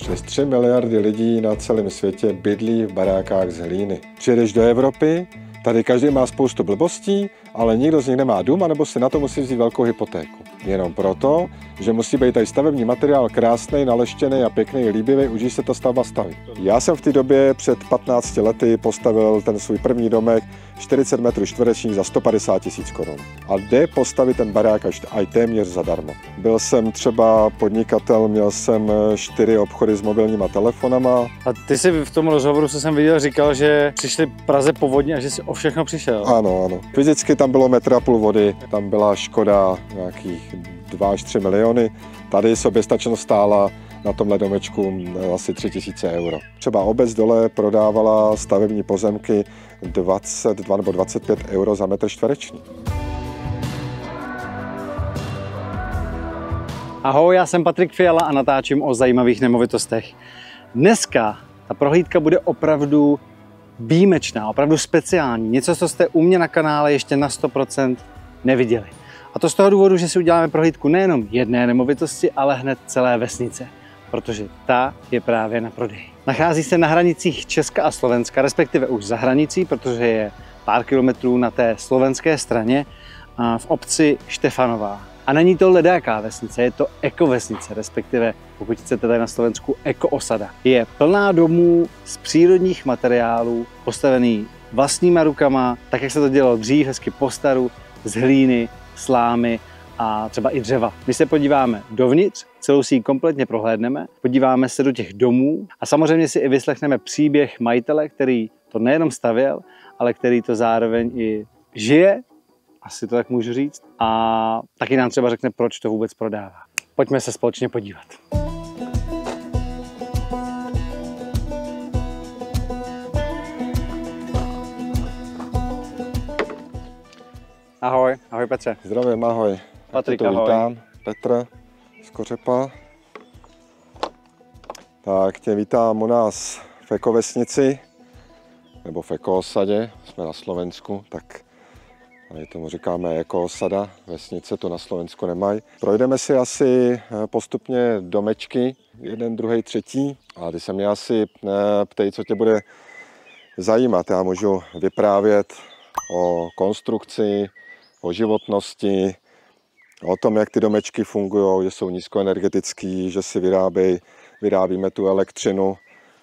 Přes 3 miliardy lidí na celém světě bydlí v barákách z hlíny. Přijedeš do Evropy, tady každý má spoustu blbostí, ale nikdo z nich nemá dům, anebo si na to musí vzít velkou hypotéku. Jenom proto, že musí být tady stavební materiál krásný, naleštěný a pěkný, líbivý, už se ta stavba staví. Já jsem v té době před 15 lety postavil ten svůj první domek 40 metrů čtverečních za 150 000 korun. A jde postavit ten barák až téměř zadarmo. Byl jsem třeba podnikatel, měl jsem 4 obchody s mobilníma telefonama. A ty si v tom rozhovoru, co jsem viděl, říkal, že přišli Praze povodně a že si o všechno přišel. Ano, ano. Fyzicky tam bylo 1,5 m vody, tam byla škoda nějakých 2 až 3 miliony. Tady soběstačnost stála na tomhle domečku asi 3 000 euro. Třeba obec dole prodávala stavební pozemky 22 nebo 25 euro za metr čtvereční. Ahoj, já jsem Patrik Fiala a natáčím o zajímavých nemovitostech. Dneska ta prohlídka bude opravdu výjimečná, opravdu speciální. Něco, co jste u mě na kanále ještě na 100% neviděli. A to z toho důvodu, že si uděláme prohlídku nejenom jedné nemovitosti, ale hned celé vesnice. Protože ta je právě na prodej. Nachází se na hranicích Česka a Slovenska, respektive už za hranicí, protože je pár kilometrů na té slovenské straně v obci Štefanová. A není to ledáká vesnice, je to ekovesnice, respektive pokud chcete tady na Slovensku ekoosada. Je plná domů z přírodních materiálů, postavený vlastníma rukama, tak jak se to dělalo dřív, hezky po staru, z hlíny, slámy a třeba i dřeva. My se podíváme dovnitř, celou si ji kompletně prohlédneme, podíváme se do těch domů a samozřejmě si i vyslechneme příběh majitele, který to nejenom stavěl, ale který to zároveň i žije, asi to tak můžu říct, a taky nám třeba řekne, proč to vůbec prodává. Pojďme se společně podívat. Ahoj, ahoj Petře. Zdravím, ahoj. Patrik, ahoj. Vítám, Petr z Kořepa. Tak tě vítám u nás v ekovesnici, nebo v ekoosadě, jsme na Slovensku, tak tady tomu říkáme ekoosada, vesnice to na Slovensku nemají. Projdeme si asi postupně domečky, jeden, druhý, třetí, a ty se mě asi ptej, co tě bude zajímat. Já můžu vyprávět o konstrukci, o životnosti, o tom, jak ty domečky fungují, že jsou nízkoenergetický, že si vyrábíme tu elektřinu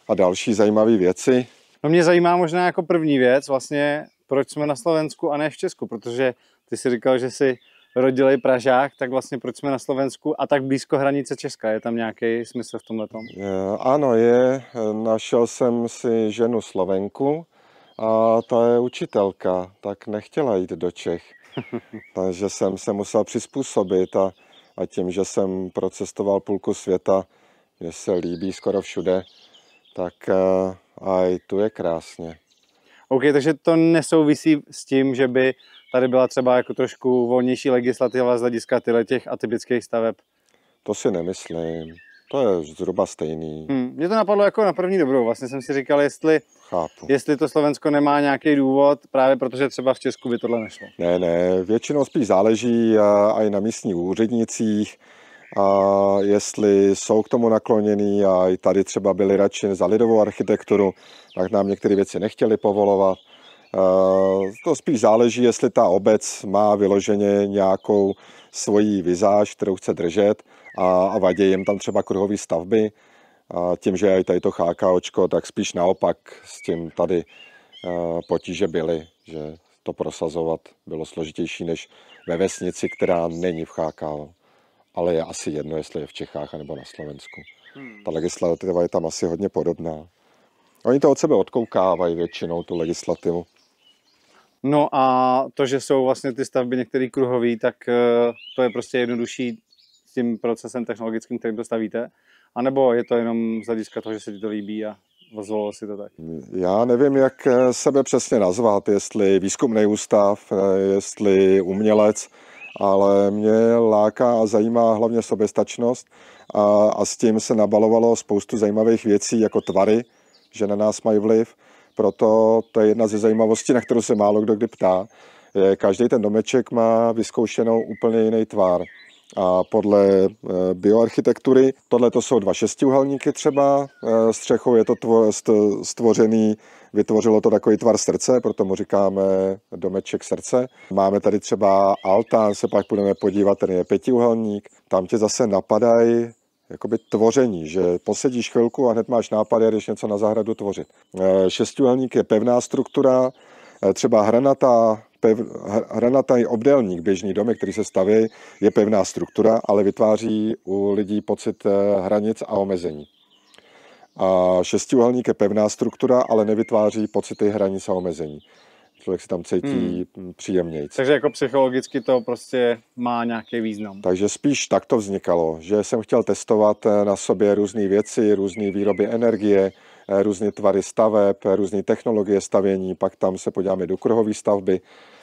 a další zajímavé věci. No mě zajímá možná jako první věc vlastně, proč jsme na Slovensku a ne v Česku, protože ty si říkal, že jsi rodilej Pražák, tak vlastně proč jsme na Slovensku a tak blízko hranice Česka, je tam nějaký smysl v tomhletom? Ano, je. Našel jsem si ženu Slovenku a ta je učitelka, tak nechtěla jít do Čech. Takže jsem se musel přizpůsobit a tím, že jsem procestoval půlku světa, že se líbí skoro všude, tak i tu je krásně. OK, takže to nesouvisí s tím, že by tady byla třeba jako trošku volnější legislativa z hlediska těch atypických staveb? To si nemyslím. To je zhruba stejný. Mně to napadlo jako na první dobrou. Vlastně jsem si říkal, jestli to Slovensko nemá nějaký důvod, právě protože třeba v Česku by tohle nešlo. Ne, většinou spíš záleží i na místních úřednicích, a jestli jsou k tomu naklonění a i tady třeba byli radši za lidovou architekturu, tak nám některé věci nechtěli povolovat. To spíš záleží, jestli ta obec má vyloženě nějakou svoji vizáž, kterou chce držet a vadí jim tam třeba kruhové stavby. A tím, že je tady to chákaočko, tak spíš naopak s tím tady potíže byly, že to prosazovat bylo složitější než ve vesnici, která není v chákao. Ale je asi jedno, jestli je v Čechách nebo na Slovensku. Ta legislativa je tam asi hodně podobná. Oni to od sebe odkoukávají většinou, tu legislativu. No a to, že jsou vlastně ty stavby některé kruhové, tak to je prostě jednodušší s tím procesem technologickým, kterým to stavíte? A nebo je to jenom z hlediska toho, že se ti to líbí a zvolilo si to tak? Já nevím, jak sebe přesně nazvat, jestli výzkumný ústav, jestli umělec, ale mě láká a zajímá hlavně soběstačnost a s tím se nabalovalo spoustu zajímavých věcí jako tvary, že na nás mají vliv. Proto to je jedna ze zajímavostí, na kterou se málo kdo kdy ptá. Každý ten domeček má vyzkoušenou úplně jiný tvar. a podle bioarchitektury. Tohle to jsou 2 šestiúhelníky třeba, střechou je to stvořený, vytvořilo to takový tvar srdce, proto mu říkáme domeček srdce. Máme tady třeba altán, se pak budeme podívat, ten je 5úhelník, tam tě zase napadají jakoby tvoření, že posedíš chvilku a hned máš nápad, jdeš něco na zahradu tvořit. Šestiúhelník je pevná struktura, třeba hranatý obdélník, běžný domek, který se staví, je pevná struktura, ale vytváří u lidí pocit hranic a omezení. A šestiúhelník je pevná struktura, ale nevytváří pocity hranic a omezení. Člověk si tam cítí příjemnějc. Takže jako psychologicky to prostě má nějaký význam. Takže spíš tak to vznikalo, že jsem chtěl testovat na sobě různé věci, různé výroby energie, různé tvary staveb, různé technologie stavění, pak tam se podíváme do kruhové stavby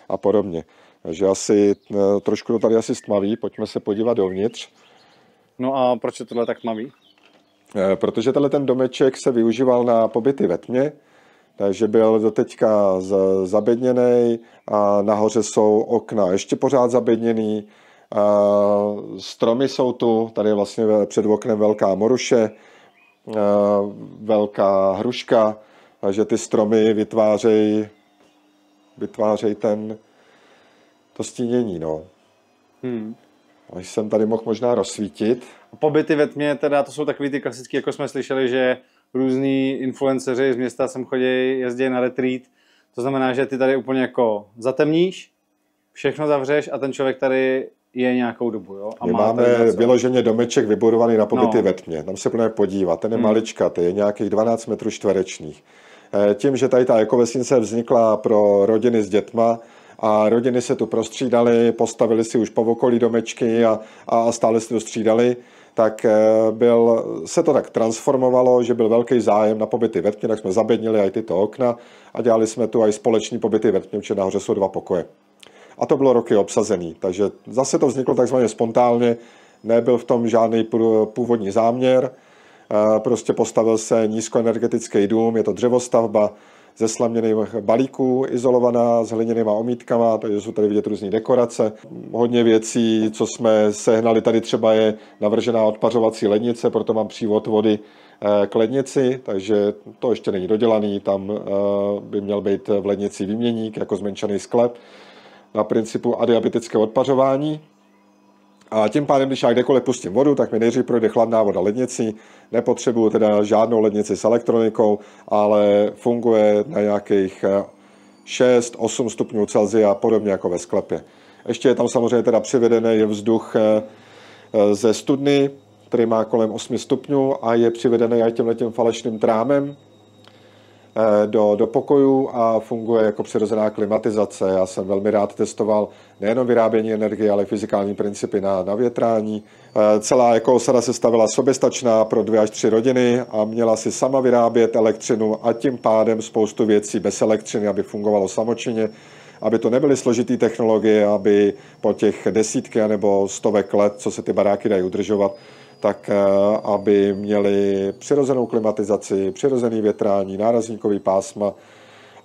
a podobně. Takže asi trošku to tady asi stmaví, pojďme se podívat dovnitř. No a proč je tohle tak tmavý? Protože tenhle ten domeček se využíval na pobyty ve tmě, takže byl doteďka zabedněný a nahoře jsou okna ještě pořád zabedněný. Stromy jsou tu, tady je vlastně před oknem velká moruše, velká hruška, takže ty stromy vytvářejí to stínění. No. Až jsem tady mohl možná rozsvítit. Pobyty ve tmě, teda to jsou takový ty klasický, jako jsme slyšeli, že různí influenceři z města sem chodí, jezdí na retreat. To znamená, že ty tady úplně jako zatemníš, všechno zavřeš a ten člověk tady je nějakou dobu. Jo? A my máme vyloženě domeček vybudovaný na pobyty ve tmě. Tam se budeme podívat. Ten je maličkatý, je nějakých 12 metrů čtverečních. Tím, že tady ta ekovesnice vznikla pro rodiny s dětma a rodiny se tu prostřídaly, postavili si už po okolí domečky a stále se tu střídali, tak se to tak transformovalo, že byl velký zájem na pobyty ve tmě, tak jsme zabednili i tyto okna a dělali jsme tu i společný pobyty ve tmě, protože nahoře jsou 2 pokoje. A to bylo roky obsazený, takže zase to vzniklo takzvaně spontánně, nebyl v tom žádný původní záměr, prostě postavil se nízkoenergetický dům, je to dřevostavba ze slaměných balíků, izolovaná, s hliněnýma omítkama, takže jsou tady vidět různé dekorace. Hodně věcí, co jsme sehnali, tady třeba je navržená odpařovací lednice, proto mám přívod vody k lednici, takže to ještě není dodělaný, tam by měl být v lednici výměník jako zmenšený sklep na principu adiabetického odpařování. A tím pádem, když já kdekoliv pustím vodu, tak mi nejdřív projde chladná voda lednicí. Nepotřebuju teda žádnou lednici s elektronikou, ale funguje na nějakých 6-8 stupňů Celsia, podobně jako ve sklepě. Ještě je tam samozřejmě teda přivedený vzduch ze studny, který má kolem 8 stupňů a je přivedený i tímhletím falešným trámem do pokojů a funguje jako přirozená klimatizace. Já jsem velmi rád testoval nejenom vyrábění energie, ale i fyzikální principy na větrání. Celá ekoosada se stavila soběstačná pro 2 až 3 rodiny a měla si sama vyrábět elektřinu a tím pádem spoustu věcí bez elektřiny, aby fungovalo samočinně, aby to nebyly složitý technologie, aby po těch desítky nebo stovek let, co se ty baráky dají udržovat, tak aby měli přirozenou klimatizaci, přirozený větrání, nárazníkový pásma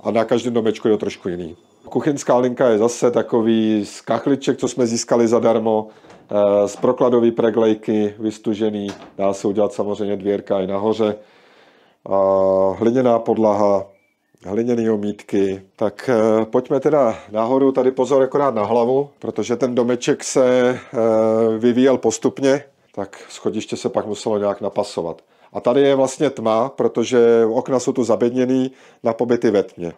a na každém domečku je to trošku jiný. Kuchyňská linka je zase takový z kachliček, co jsme získali zadarmo, z prokladové preglejky vystužený, dá se udělat samozřejmě dvěrka i nahoře, hliněná podlaha, hliněný omítky. Tak pojďme teda nahoru, tady pozor akorát na hlavu, protože ten domeček se vyvíjel postupně, tak schodiště se pak muselo nějak napasovat. A tady je vlastně tma, protože okna jsou tu zabedněný na pobyty ve tmě.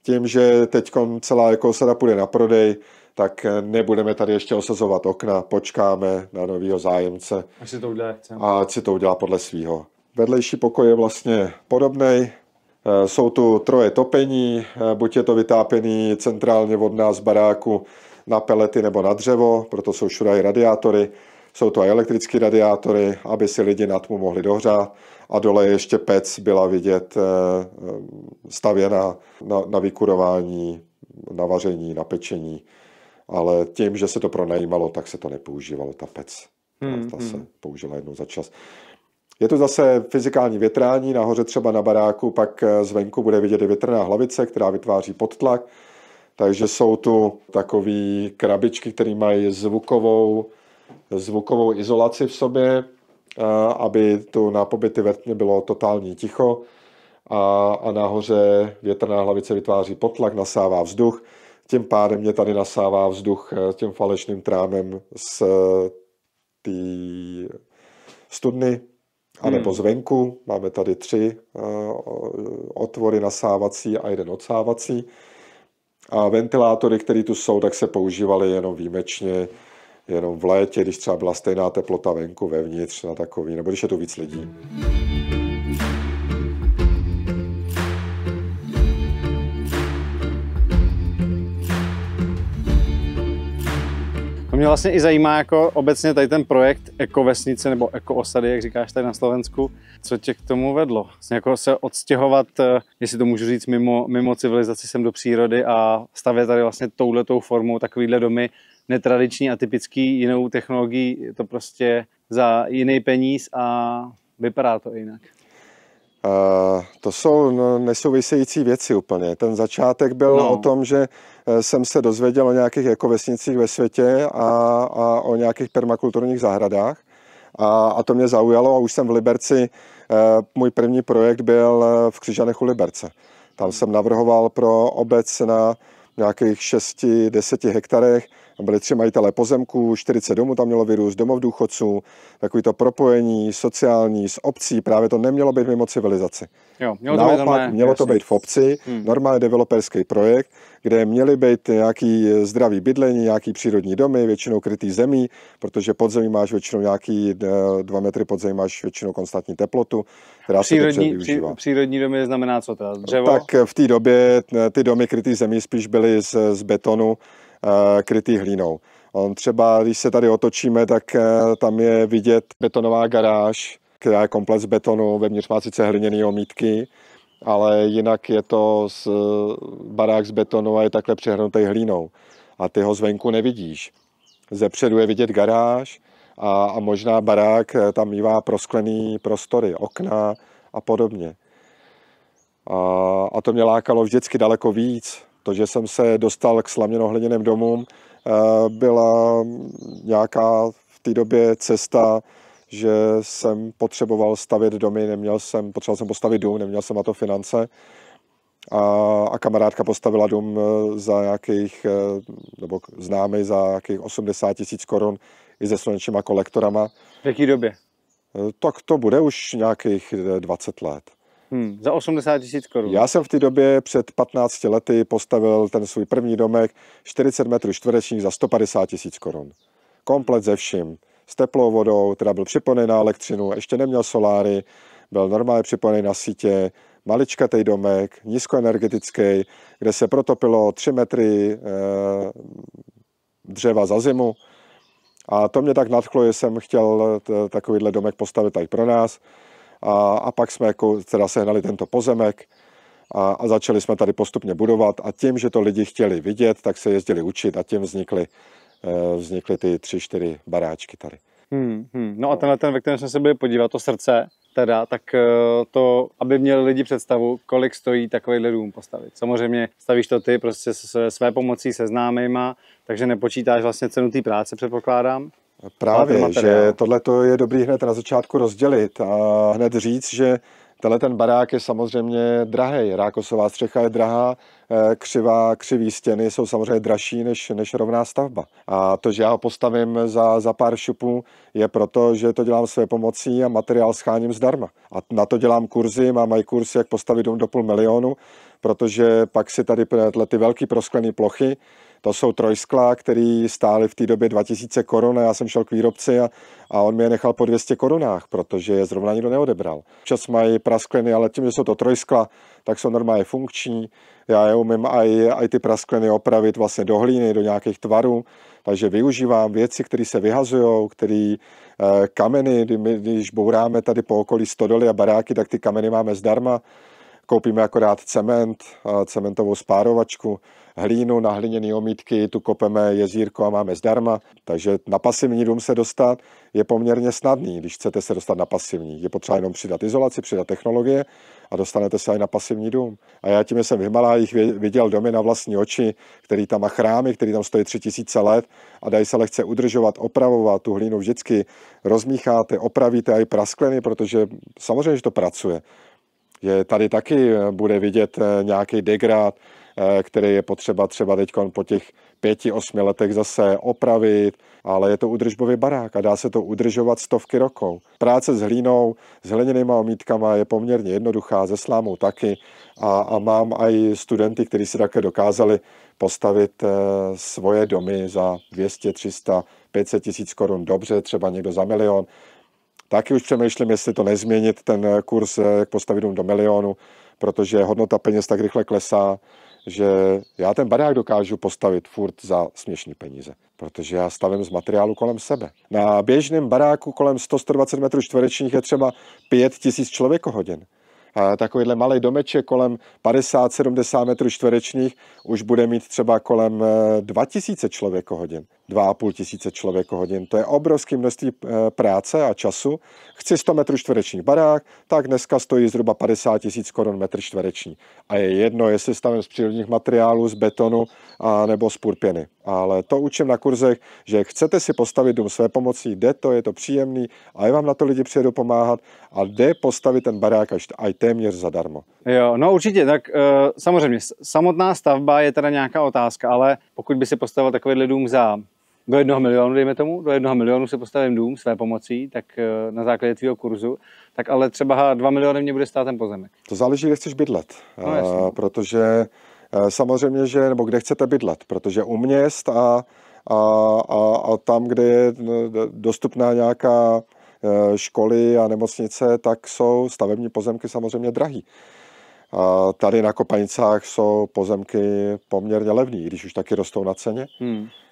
Tím, že teď celá ekosada půjde na prodej, tak nebudeme tady ještě osazovat okna, počkáme na novýho zájemce. Až si to udělá, a ať si to udělá podle svýho. Vedlejší pokoj je vlastně podobný. Jsou tu 3 topení, buď je to vytápěný centrálně od nás z baráku na pelety nebo na dřevo, proto jsou všude i radiátory. Jsou to i elektrické radiátory, aby si lidi na tmu mohli dohřát. A dole ještě pec byla vidět stavěna na vykurování, na vaření, na pečení. Ale tím, že se to pronajímalo, tak se to nepoužívalo, ta pec. Ta se použila jednou za čas. Je tu zase fyzikální větrání, nahoře třeba na baráku, pak zvenku bude vidět i větrná hlavice, která vytváří podtlak. Takže jsou tu takové krabičky, které mají zvukovou zvukovou izolaci v sobě, aby tu na pobyty ve tmě bylo totální ticho a nahoře větrná hlavice vytváří potlak, nasává vzduch, tím pádem mě tady nasává vzduch tím falešným trámem z té studny, anebo zvenku. Máme tady 3 otvory nasávací a 1 odsávací. A ventilátory, které tu jsou, tak se používaly jenom výjimečně, jenom v létě, když třeba byla stejná teplota venku, vevnitř, na takový, nebo když je tu víc lidí. To mě vlastně i zajímá jako obecně tady ten projekt ekovesnice nebo ekoosady, jak říkáš tady na Slovensku. Co tě k tomu vedlo? Vlastně jako se odstěhovat, jestli to můžu říct, mimo civilizaci sem do přírody a stavět tady vlastně touhletou formou takovýhle domy, netradiční, atypický, jinou technologií, je to prostě za jiný peníz a vypadá to jinak. To jsou nesouvisející věci úplně. Ten začátek byl o tom, že jsem se dozvěděl o nějakých ekovesnicích ve světě a o nějakých permakulturních zahradách. A to mě zaujalo a už jsem v Liberci, můj první projekt byl v Křižanech u Liberce. Tam jsem navrhoval pro obec na nějakých 6-10 hektarech. Byli 3 majitelé pozemků, 40 domů tam mělo vyrůst, domov důchodců, takový to propojení sociální s obcí, právě to nemělo být mimo civilizaci. Jo, mělo to být v obci, normálně developerský projekt, kde měly být nějaký zdravý bydlení, nějaký přírodní domy, většinou krytý zemí, protože pod zemí máš většinou nějaký 2 metry pod zemí máš většinou konstantní teplotu, která se dobře využívá. Přírodní domy znamená co teda? Dřevo? Tak v té době ty domy krytý zemí spíš byly z betonu, krytý hlínou. Třeba, když se tady otočíme, tak tam je vidět betonová garáž, která je komplet z betonu, vevnitř má sice hliněný omítky, ale jinak je to barák z betonu a je takhle přehrnutý hlínou. A ty ho zvenku nevidíš. Zepředu je vidět garáž a možná barák, tam mívá prosklený prostory, okna a podobně. A to mě lákalo vždycky daleko víc. To, že jsem se dostal k slaměnohliněným domům, byla nějaká v té době cesta, že jsem potřeboval stavět domy, potřeboval jsem postavit dům, neměl jsem na to finance. A kamarádka postavila dům za nějakých, nebo známý za nějakých 80 000 korun i se slunečníma kolektorama. V jaký době? Tak to bude už nějakých 20 let. Za 80 000 korun. Já jsem v té době před 15 lety postavil ten svůj první domek 40 metrů čtverečních za 150 000 korun. Komplet ze vším. S teplou vodou, teda byl připojený na elektřinu, ještě neměl soláry, byl normálně připojený na sítě, maličkatej domek, nízkoenergetický, kde se protopilo 3 metry dřeva za zimu. A to mě tak nadchlo, že jsem chtěl takovýhle domek postavit tady pro nás. A pak jsme teda sehnali tento pozemek a začali jsme tady postupně budovat a tím, že to lidi chtěli vidět, tak se jezdili učit a tím vznikly ty 3-4 baráčky tady. No a ten, ve kterém jsme se byli podívat, to srdce, teda, tak to, aby měli lidi představu, kolik stojí takovýhle dům postavit. Samozřejmě stavíš to ty prostě se své pomocí, se známejma, takže nepočítáš vlastně cenu té práce, předpokládám. Právě, že tohle je dobrý hned na začátku rozdělit a hned říct, že ten barák je samozřejmě drahý. Rákosová střecha je drahá, křivý stěny jsou samozřejmě dražší než rovná stavba. A to, že já ho postavím za pár šupů, je proto, že to dělám své pomocí a materiál scháním zdarma. A na to dělám kurzy, mám i kurz, jak postavit dům do 500 000, protože pak si tady ty velké prosklené plochy, to jsou trojskla, které stály v té době 2000 korun a já jsem šel k výrobci a on mi je nechal po 200 korunách, protože je zrovna nikdo neodebral. Čas mají praskliny, ale tím, že jsou to trojskla, tak jsou normálně funkční. Já je umím i ty praskliny opravit vlastně do hlíny, do nějakých tvarů, takže využívám věci, které se vyhazují, které kameny, když bouráme tady po okolí stodoly a baráky, tak ty kameny máme zdarma. Koupíme akorát cement, cementovou spárovačku, hlínu na hliněné omítky, tu kopeme jezírko a máme zdarma. Takže na pasivní dům se dostat je poměrně snadný, když chcete se dostat na pasivní. Je potřeba jenom přidat izolaci, přidat technologie a dostanete se i na pasivní dům. A já tím, že jsem v Himalájích viděl domy na vlastní oči, který tam má chrámy, který tam stojí 3000 let a dají se lehce udržovat, opravovat, tu hlínu vždycky rozmícháte, opravíte a i praskliny, protože samozřejmě, že to pracuje. Tady taky bude vidět nějaký degrad, který je potřeba třeba teď po těch 5-8 letech zase opravit, ale je to údržbový barák a dá se to udržovat stovky rokov. Práce s hlínou, s hliněnýma omítkama je poměrně jednoduchá, se slámou taky a mám i studenty, kteří si také dokázali postavit svoje domy za 200, 300, 500 tisíc korun dobře, třeba někdo za 1 000 000. Taky už přemýšlím, jestli to nezměnit, ten kurz, jak postavit dům do 1 000 000, protože hodnota peněz tak rychle klesá, že já ten barák dokážu postavit furt za směšný peníze, protože já stavím z materiálu kolem sebe. Na běžném baráku kolem 100-120 metrů čtverečních je třeba 5000 člověkohodin. A takovýhle malý domeček kolem 50-70 metrů čtverečních už bude mít třeba kolem 2000 člověkohodin. 2500 člověkohodin. To je obrovské množství práce a času. Chci 100 metrů čtverečních barák, tak dneska stojí zhruba 50 000 korun metr čtvereční. A je jedno, jestli stavím z přírodních materiálů, z betonu a nebo z purpěny. Ale to učím na kurzech, že chcete si postavit dům své pomocí, jde to, je to příjemný a vám na to lidi přijedou pomáhat a jde postavit ten barák až téměř zadarmo. Jo, no určitě, tak samozřejmě samotná stavba je teda nějaká otázka, ale pokud by si postavil takovýhle dům do 1 milionu, dejme tomu, do 1 milionu si postavím dům své pomocí, tak na základě tvýho kurzu, tak ale třeba 2 miliony mě bude stát ten pozemek. To záleží, kde chceš bydlet, no, protože samozřejmě, že, nebo kde chcete bydlet, protože u měst a tam, kde je dostupná nějaká školy a nemocnice, tak jsou stavební pozemky samozřejmě drahý. A tady na Kopanicách jsou pozemky poměrně levný, když už taky rostou na ceně.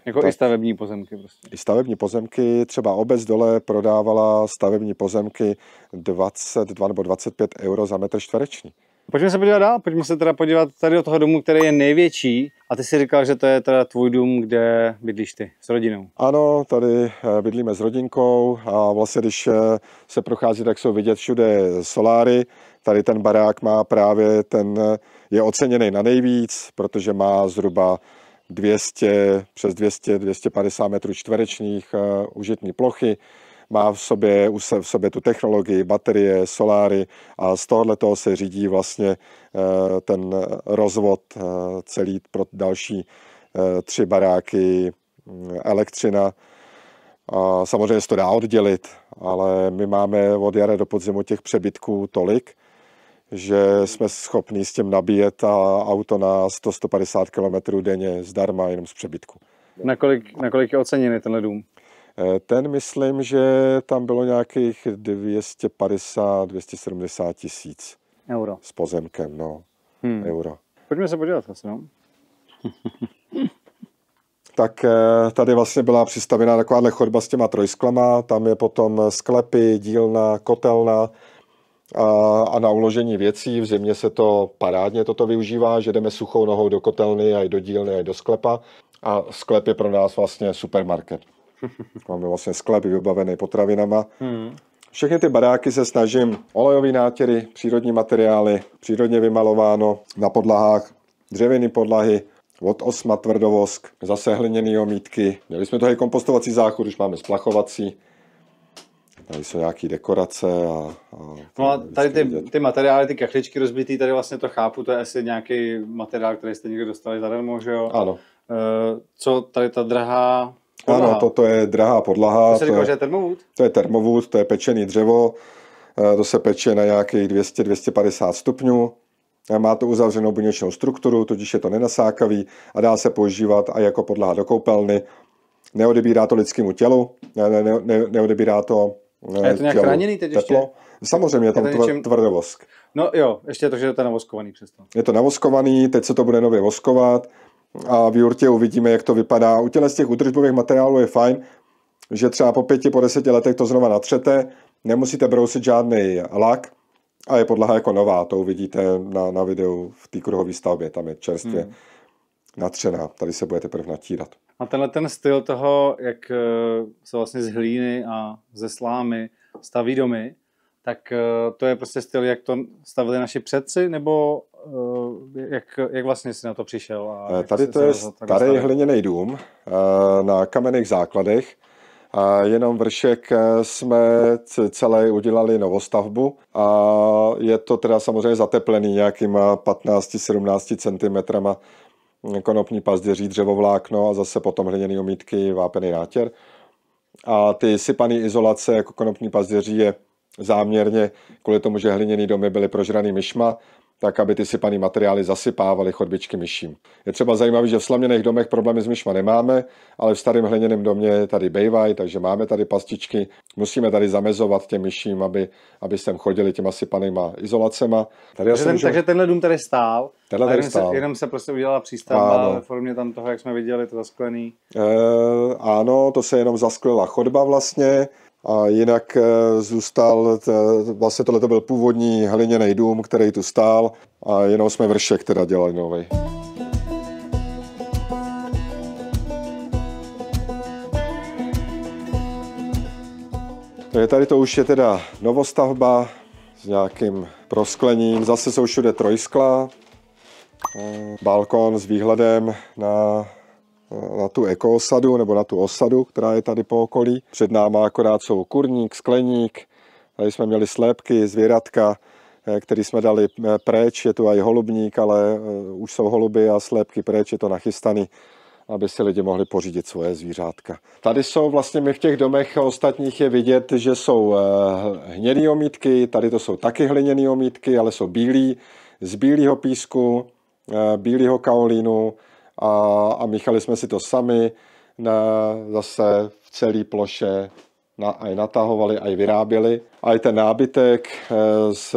Jako tak, i stavební pozemky prostě. I stavební pozemky, třeba obec dole prodávala stavební pozemky 22 nebo 25 euro za metr čtvereční. Pojďme se podívat dál, pojďme se teda podívat tady do toho domu, který je největší. A ty si říkal, že to je teda tvůj dům, kde bydlíš ty, s rodinou. Ano, tady bydlíme s rodinkou a vlastně, když se prochází, tak jsou vidět všude soláry. Tady ten barák má právě je oceněný na nejvíc, protože má zhruba 200-250 metrů čtverečních užitní plochy. Má v sobě tu technologii, baterie, soláry a z tohoto se řídí vlastně ten rozvod celý pro další 3 baráky, elektřina. A samozřejmě se to dá oddělit, ale my máme od jara do podzimu těch přebytků tolik, že jsme schopni s tím nabíjet auto na 100-150 km denně zdarma jenom z přebytku. Na kolik je oceněný tenhle dům? Ten myslím, že tam bylo nějakých 250-270 tisíc euro s pozemkem, no. Euro. Pojďme se podívat asi, no. Tak tady vlastně byla přistavěná takováhle chodba s těma trojsklama, tam je potom sklepy, dílna, kotelna a na uložení věcí. V zimě se to parádně toto využívá, že jdeme suchou nohou do kotelny, a i do dílny, a i do sklepa. A sklep je pro nás vlastně supermarket. Máme vlastně sklep vybavený potravinama. Všechny ty baráky se snažím olejové nátěry, přírodní materiály, přírodně vymalováno na podlahách, dřevěné podlahy, od osma tvrdovosk, zase hliněné omítky. Měli jsme tady kompostovací záchod, už máme splachovací. Tady jsou nějaké dekorace. No a tady ty materiály, ty kachličky rozbitý, tady vlastně to chápu, to je asi nějaký materiál, který jste někdo dostali zadarmo, že jo? Ano. Co tady ta drahá podlaha? Ano, toto je drahá podlaha. To se říkal, že je termovůd? To je termovůd, to je pečený dřevo, to se peče na nějakých 200-250 stupňů. Má to uzavřenou buněčnou strukturu, tudíž je to nenasákavý a dá se používat i jako podlaha do koupelny. Neodebírá to lidskému tělu, neodebírá to a je to nějak chráněný teď teplo. Ještě? Samozřejmě je tam tvrdovosk. No jo, ještě je to, že je to navoskovaný přesto. Je to navoskovaný, teď se to bude nově voskovat a v jurtě uvidíme, jak to vypadá. U těch údržbových materiálů je fajn, že třeba po 5-10 letech to znova natřete, nemusíte brousit žádný lak a je podlaha jako nová. To uvidíte na videu v té kruhové stavbě, tam je čerstvě natřená. Tady se bude teprve natírat. A tenhle ten styl toho, jak se vlastně z hlíny a ze slámy staví domy, tak to je prostě styl, jak to stavili naši předci, nebo jak vlastně jsi na to přišel? A Tady to je starý hliněný dům na kamenných základech. A jenom vršek jsme celé udělali novostavbu a je to teda samozřejmě zateplený nějakýma 15-17 cm konopní pazděří, dřevovlákno a zase potom hliněný omítky, vápený nátěr. A ty sypaný izolace jako konopní pazděří je záměrně kvůli tomu, že hliněný domy byly prožraný myšma, tak aby ty sypaný materiály zasypávaly chodbičky myším. Je třeba zajímavé, že v slaměných domech problémy s myšma nemáme, ale v starém hliněném domě tady bejvají, takže máme tady pastičky. Musíme tady zamezovat těm myším, aby sem chodili těma sypanýma izolacema. Takže tenhle dům tady stál. Stál. Jenom se prostě udělala přístavba ve formě tam toho, jak jsme viděli, to zasklený. Ano, to se jenom zasklila chodba vlastně. A jinak zůstal, vlastně tohle byl původní hliněný dům, který tu stál a jenom jsme vršek teda dělali novej. Tady to už je teda novostavba s nějakým prosklením, zase jsou všude trojskla, balkon s výhledem na tu ekoosadu nebo na tu osadu, která je tady po okolí. Před náma akorát jsou kurník, skleník, tady jsme měli slépky, zvěratka, který jsme dali pryč, je tu i holubník, ale už jsou holuby a slépky pryč, je to nachystaný, aby si lidi mohli pořídit svoje zvířátka. Tady jsou vlastně my v těch domech ostatních je vidět, že jsou hnědý omítky, tady to jsou taky hliněný omítky, ale jsou bílý, z bílého písku, bílého kaolínu, a míchali jsme si to sami, zase v celé ploše aj natahovali, aj vyráběli. A i ten nábytek z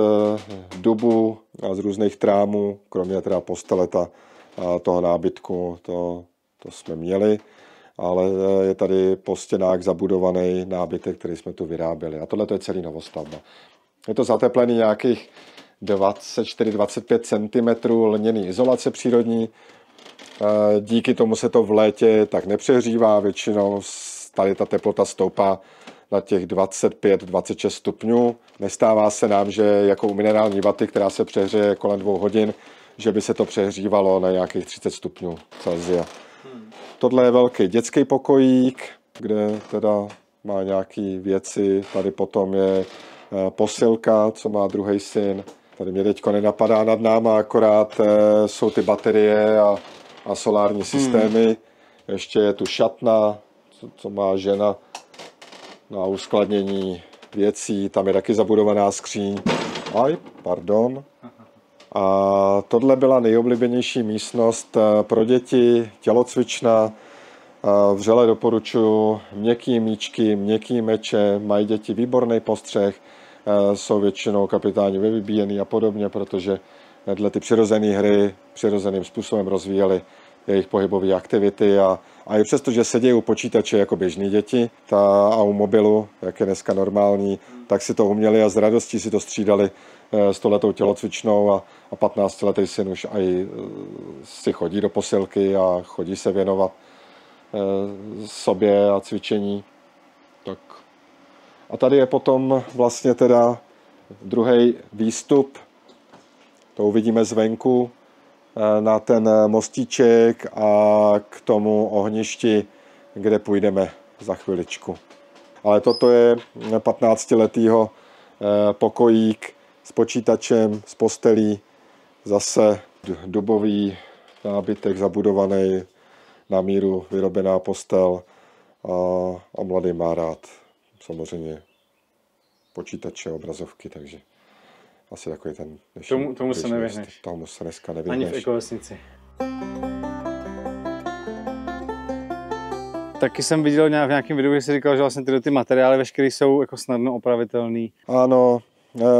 dubu a z různých trámů, kromě teda posteleta a toho nábytku, to jsme měli, ale je tady po stěnách zabudovaný nábytek, který jsme tu vyráběli. A tohle to je celý novostavba. Je to zateplený nějakých 24-25 cm lněný izolace přírodní. Díky tomu se to v létě tak nepřehřívá, většinou tady ta teplota stoupá na těch 25-26 stupňů. Nestává se nám, že jako u minerální vaty, která se přehřeje kolem 2 hodin, že by se to přehřívalo na nějakých 30 stupňů Celsia. Tohle je velký dětský pokojík, kde teda má nějaké věci. Tady potom je posilka, co má druhý syn. Tady mě teďko nenapadá nad náma, akorát jsou ty baterie a solární systémy. Ještě je tu šatna, co má žena na uskladnění věcí. Tam je taky zabudovaná skříň. A tohle byla nejoblíbenější místnost pro děti, tělocvična. Vřele doporučuji měkký míčky, měkký meče, mají děti výborný postřeh, jsou většinou kapitáni vyvíjený a podobně, protože dle ty přirozené hry přirozeným způsobem rozvíjeli jejich pohybové aktivity a i přesto, že sedějí u počítače jako běžní děti a u mobilu, jak je dneska normální, tak si to uměli a s radostí si to střídali s touhletou tělocvičnou a 15letý syn už i si chodí do posilky a chodí se věnovat sobě a cvičení. Tak. A tady je potom vlastně teda druhý výstup, to uvidíme zvenku, na ten mostíček a k tomu ohništi, kde půjdeme za chviličku. Ale toto je 15letýho pokojík s počítačem, s postelí, zase dubový nábytek zabudovaný, na míru vyrobená postel a mladý má rád samozřejmě počítače, obrazovky, takže asi takový ten dnešní. Tomu se nevyhneš. Tomu se dneska nevyhneš. Ani v ekovesnici. Taky jsem viděl v nějakém videu, že jsi říkal, že vlastně ty materiály veškerý jsou jako snadno opravitelný. Ano,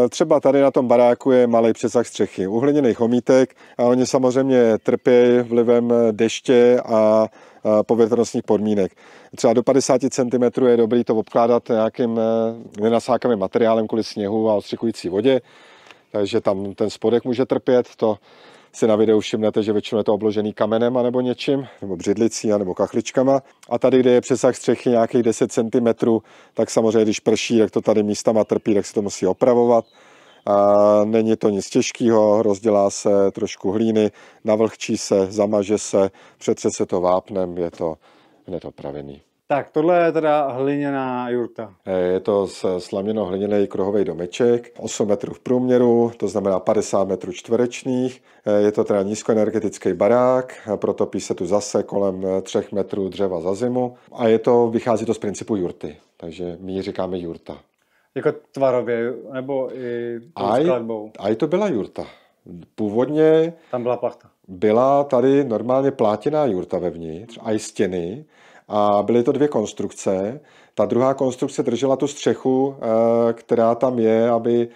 třeba tady na tom baráku je malý přesah střechy, uhliněných omítek a oni samozřejmě trpějí vlivem deště a povětrnostních podmínek. Třeba do 50 cm je dobrý to obkládat nějakým nenasákavým materiálem kvůli sněhu a ostřikující vodě, takže tam ten spodek může trpět. To si na videu všimnete, že většinou je to obložený kamenem anebo něčím, nebo břidlicí, nebo kachličkama. A tady, kde je přesah střechy nějakých 10 cm, tak samozřejmě, když prší, tak to tady místama trpí, tak se to musí opravovat. A není to nic těžkého, rozdělá se trošku hlíny, navlhčí se, zamaže se, přetře se to vápnem, je to hned opravený. Tak, tohle je teda hliněná jurta. Je to slaměno-hliněný kruhový domeček, 8 metrů v průměru, to znamená 50 metrů čtverečných. Je to teda nízkoenergetický barák, protopí se tu zase kolem 3 metrů dřeva za zimu a vychází to z principu jurty, takže my ji říkáme jurta. Jako tvarově, nebo i skladbou? A to byla jurta. Původně tam byla plachta. Byla tady normálně plátěná jurta vevnitř, a i stěny, a byly to 2 konstrukce. Ta druhá konstrukce držela tu střechu, která tam je, aby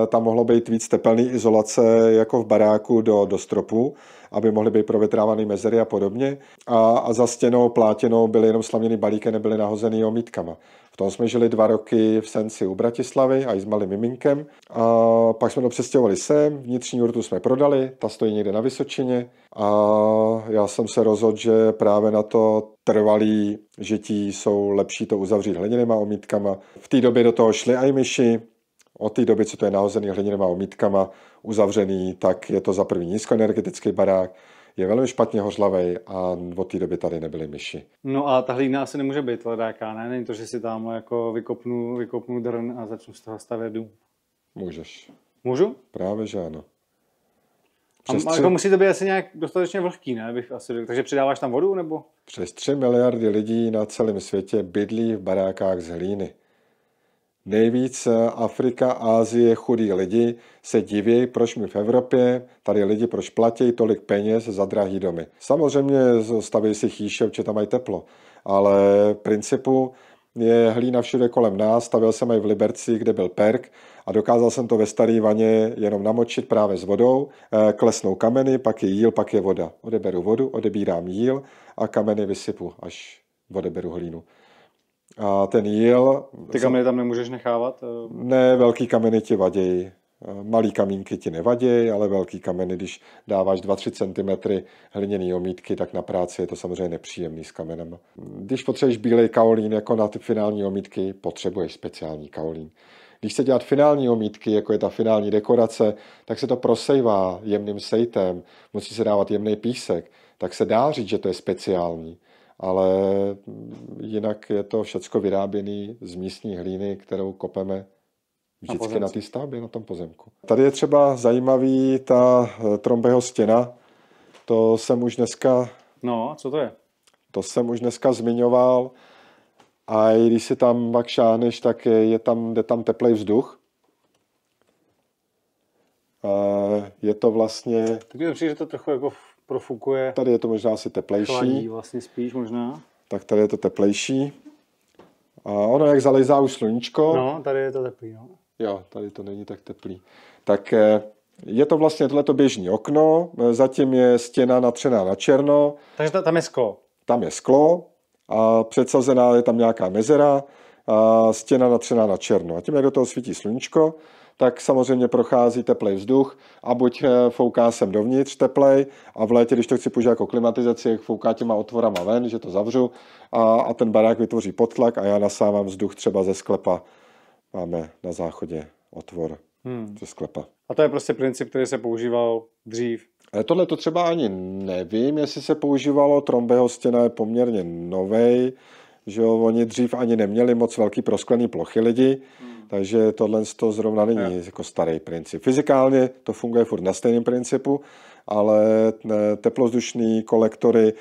tam mohlo být víc tepelné izolace jako v baráku do stropu, aby mohly být provětrávané mezery a podobně. A za stěnou plátěnou byly jenom slaměný balíky, nebyly nahozený omítkama. V tom jsme žili 2 roky v Senci u Bratislavy a i s malým miminkem. A pak jsme to přestěhovali sem, vnitřní jurtu jsme prodali, ta stojí někde na Vysočině. A já jsem se rozhodl, že právě na to trvalý žití jsou lepší to uzavřít hliněnýma omítkama. V té době do toho šly i myši. Od té doby, co to je nahozený hliněnýma omítkama, uzavřený, tak je to za první nízkoenergetický barák, je velmi špatně hořlavej a od té doby tady nebyly myši. No a ta hlína asi nemůže být ledáka, ne? Není to, že si tam jako vykopnu drn a začnu z toho stavět dům. Můžeš. Můžu? Právě, že ano. A jako musí to být asi nějak dostatečně vlhký, ne? Bych asi řekl. Takže přidáváš tam vodu, nebo? Přes 3 miliardy lidí na celém světě bydlí v barákách z hlíny. Nejvíc Afrika, Asie, chudí lidi se diví, proč my v Evropě, tady lidi proč platí tolik peněz za drahý domy. Samozřejmě staví si chýše, protože tam mají teplo, ale v principu je hlína všude kolem nás. Stavil jsem i v Liberci, kde byl perk, a dokázal jsem to ve staré vaně jenom namočit právě s vodou. Klesnou kameny, pak je jíl, pak je voda. Odeberu vodu, odebírám jíl a kameny vysypu, až odeberu hlínu. A ten jíl... Ty kameny tam nemůžeš nechávat? Ne, velký kameny ti vadějí. Malý kamínky ti nevadějí, ale velký kameny, když dáváš 2-3 cm hliněný omítky, tak na práci je to samozřejmě nepříjemný s kamenem. Když potřebuješ bílej kaolín jako na ty finální omítky, potřebuješ speciální kaolín. Když se dělat finální omítky, jako je ta finální dekorace, tak se to prosejvá jemným sejtem, musí se dávat jemný písek, tak se dá říct, že to je speciální. Ale jinak je to všecko vyráběné z místní hlíny, kterou kopeme vždycky na té stavbě, na tom pozemku. Tady je třeba zajímavý ta Trombeho stěna. To jsem už dneska... No, co to je? To jsem už dneska zmiňoval. A i když si tam pak šáhneš, tak jde tam teplej vzduch. Je to vlastně... Tak mi přijde, že to trochu jako profukuje. Tady je to možná asi teplejší. Chladí vlastně spíš možná. Tak tady je to teplejší. A ono, jak zalejzá už sluníčko... No, tady je to teplý, no. Jo, tady to není tak teplý. Tak je to vlastně tohleto běžný okno, zatím je stěna natřená na černo. Takže tam je sklo. Tam je sklo a předsazená je tam nějaká mezera a stěna natřená na černo. A tím, jak do toho svítí sluníčko, tak samozřejmě prochází teplej vzduch a buď fouká sem dovnitř teplej a v létě, když to chci použít jako klimatizaci, fouká těma otvorama ven, že to zavřu a ten barák vytvoří podtlak a já nasávám vzduch třeba ze sklepa. Máme na záchodě otvor ze sklepa. A to je prostě princip, který se používal dřív. Tohle to třeba ani nevím, jestli se používalo. Trombeho stěna je poměrně novej, že jo, oni dřív ani neměli moc velký prosklený plochy lidi, takže tohle to zrovna není jako starý princip. Fyzikálně to funguje furt na stejném principu, ale teplozdušný kolektory,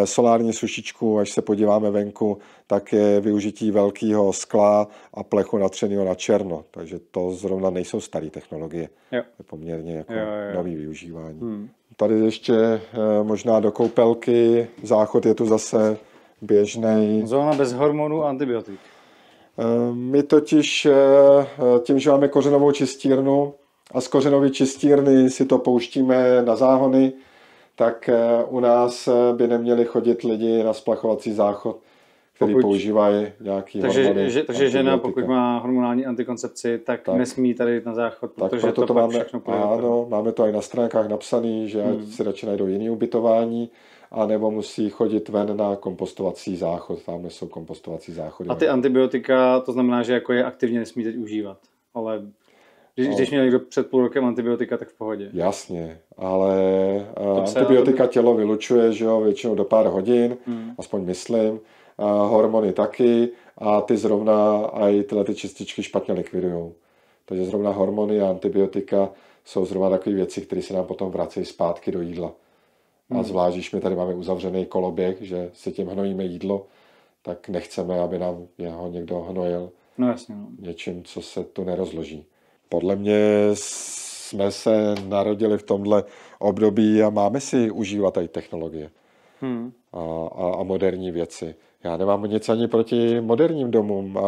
solární sušičku, až se podíváme venku, tak je využití velkého skla a plechu natřeného na černo. Takže to zrovna nejsou staré technologie. Jo. Je poměrně jako nový využívání. Tady ještě možná do koupelky, záchod je tu zase běžnej. Zóna bez hormonů a antibiotik. My totiž tím, že máme kořenovou čistírnu a z kořenové čistírny si to pouštíme na záhony, tak u nás by neměli chodit lidi na splachovací záchod, který používají nějaký hormony. Takže žena, pokud má hormonální antikoncepci, tak nesmí tady na záchod, protože proto to máme, všechno půjde. ano, máme to i na stránkách napsané, že si radši najdou jiný ubytování, anebo musí chodit ven na kompostovací záchod, tam jsou kompostovací záchody. A ty antibiotika, to znamená, že jako je aktivně nesmí teď užívat, ale když měl někdo před půl rokem antibiotika, tak v pohodě. Jasně, ale antibiotika tělo vylučuje, že jo, většinou do pár hodin, aspoň myslím, hormony taky a ty zrovna i tyhle ty čističky špatně likvidujou. Takže zrovna hormony a antibiotika jsou zrovna takové věci, které se nám potom vracejí zpátky do jídla. A zvlášť, když my tady máme uzavřený koloběh, že si tím hnojíme jídlo, tak nechceme, aby nám jeho někdo hnojil něčím, co se tu nerozloží. Podle mě jsme se narodili v tomhle období a máme si užívat tady technologie a moderní věci. Já nemám nic ani proti moderním domům,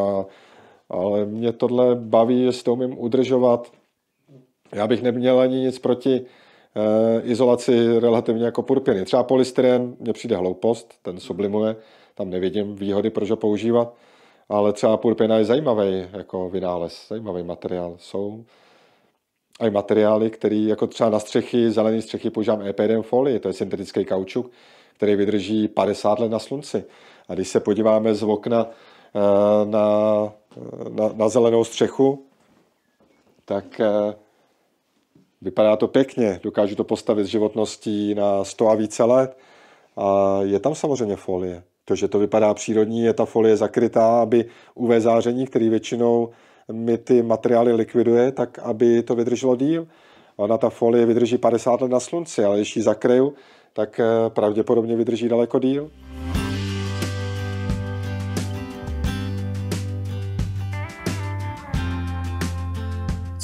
ale mě tohle baví, že si to umím udržovat. Já bych neměl ani nic proti izolaci relativně jako purpiny. Třeba polystyren mně přijde hloupost, ten sublimuje, tam nevidím výhody, proč ho používat, ale třeba purpina je zajímavý jako vynález, zajímavý materiál. Jsou i materiály, který jako třeba na střechy, zelené střechy používám EPDM folii, to je syntetický kaučuk, který vydrží 50 let na slunci. A když se podíváme z okna na zelenou střechu, tak vypadá to pěkně, dokážu to postavit s životností na 100 a více let a je tam samozřejmě folie. To, že to vypadá přírodní, je ta folie zakrytá, aby UV záření, který většinou mi ty materiály likviduje, tak aby to vydrželo díl. Ona ta folie vydrží 50 let na slunci, ale když ji zakryju, tak pravděpodobně vydrží daleko díl.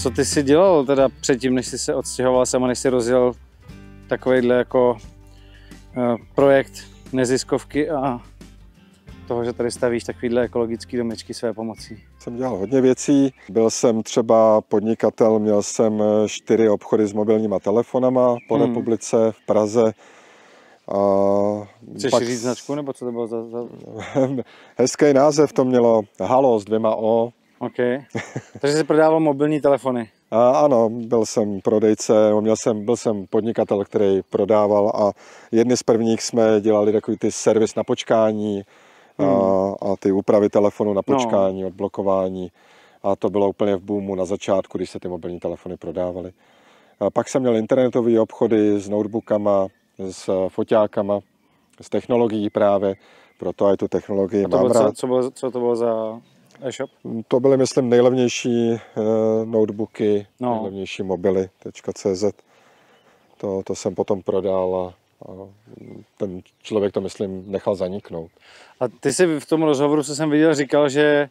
Co ty jsi dělal teda předtím, než jsi se odstěhoval sem a než jsi rozjel takovejhle jako projekt neziskovky a toho, že tady stavíš takovýhle ekologický domečky své pomocí? Jsem dělal hodně věcí. Byl jsem třeba podnikatel, měl jsem 4 obchody s mobilníma telefonama po republice v Praze. Chceš říct značku, nebo co to bylo za... Hezký název to mělo, Halo s 2 O. OK. Takže jsi prodával mobilní telefony. Ano, byl jsem prodejce, byl jsem podnikatel, který prodával a jedni z prvních jsme dělali takový ty servis na počkání a ty úpravy telefonu na počkání, odblokování. A to bylo úplně v boomu na začátku, když se ty mobilní telefony prodávaly. Pak jsem měl internetové obchody s notebookama, s foťákama, s technologií právě, proto i tu technologii mám rád. Co to bylo za e-shop? To byly, myslím, nejlevnější notebooky, nejlevnější mobily.cz. To jsem potom prodal a ten člověk to, myslím, nechal zaniknout. A ty jsi v tom rozhovoru, co jsem viděl, říkal, že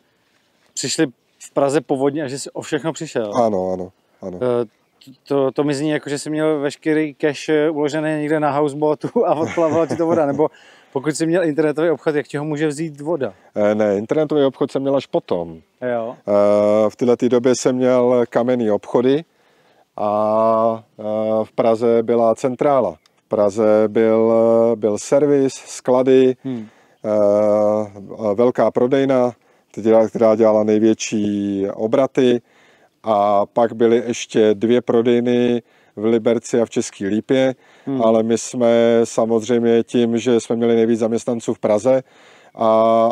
přišli v Praze povodně a že jsi o všechno přišel. Ano. To mi zní jako, že jsi měl veškerý cash uložený někde na houseboatu a odplavala ti to voda, nebo pokud jsi měl internetový obchod, jak ti ho může vzít voda? Ne, internetový obchod jsem měl až potom. Jo. V této době jsem měl kamenný obchody a v Praze byla centrála. V Praze byl servis, sklady, velká prodejna, která dělala největší obraty. A pak byly ještě 2 prodejny v Liberci a v České Lípě, ale my jsme samozřejmě tím, že jsme měli nejvíc zaměstnanců v Praze a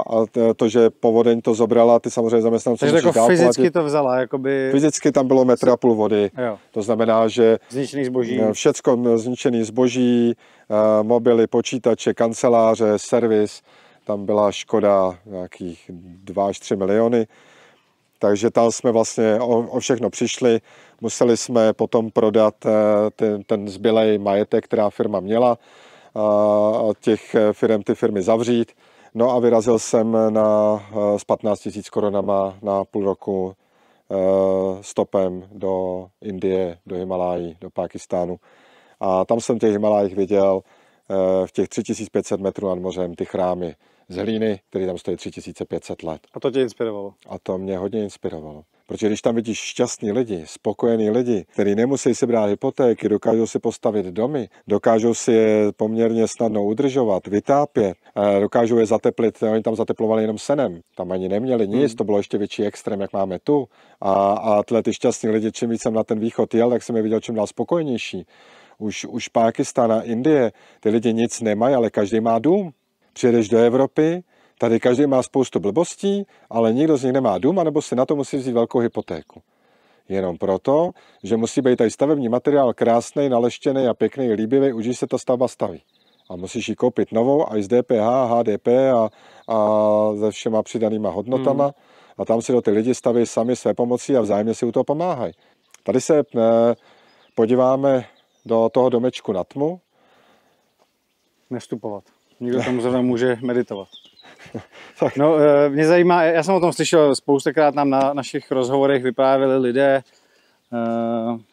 to, že povodeň to zobrala, ty samozřejmě zaměstnanců. Takže jako fyzicky to vzala? Jakoby... Fyzicky tam bylo 1,5 metru vody. Jo. To znamená, že zničený zboží. Všecko zničený zboží, mobily, počítače, kanceláře, servis. Tam byla škoda nějakých 2 až 3 miliony. Takže tam jsme vlastně o všechno přišli. Museli jsme potom prodat ten zbylej majetek, která firma měla, a ty firmy zavřít. No a vyrazil jsem s 15 000 korunama na půl roku stopem do Indie, do Himalájí, do Pákistánu. A tam jsem v těch Himalájích viděl v těch 3500 metrů nad mořem ty chrámy z hlíny, které tam stojí 3500 let. A to tě inspirovalo? A to mě hodně inspirovalo. Protože když tam vidíš šťastní lidi, spokojení lidi, kteří nemusí si brát hypotéky, dokážou si postavit domy, dokážou si je poměrně snadno udržovat, vytápět, dokážou je zateplit, oni tam zateplovali jenom senem, tam ani neměli nic, to bylo ještě větší extrém, jak máme tu. A tyhle ty šťastní lidi, čím víc jsem na ten východ jel, tak jsem je viděl čím dál spokojenější. Už Pákistán a Indie, ty lidi nic nemají, ale každý má dům. Přijedeš do Evropy, tady každý má spoustu blbostí, ale nikdo z nich nemá dům, anebo si na to musí vzít velkou hypotéku. Jenom proto, že musí být tady stavební materiál krásný, naleštěný a pěkný, líbivý, už se ta stavba staví. A musíš ji koupit novou, a i s DPH, HDP a se všema přidanýma hodnotama. A tam si do ty lidi staví sami své pomocí a vzájemně si u toho pomáhají. Tady se podíváme do toho domečku na tmu. Nevstupovat. Nikdo tam zrovna může meditovat. No, mě zajímá, já jsem o tom slyšel spoustakrát, nám na našich rozhovorech vyprávěli lidé.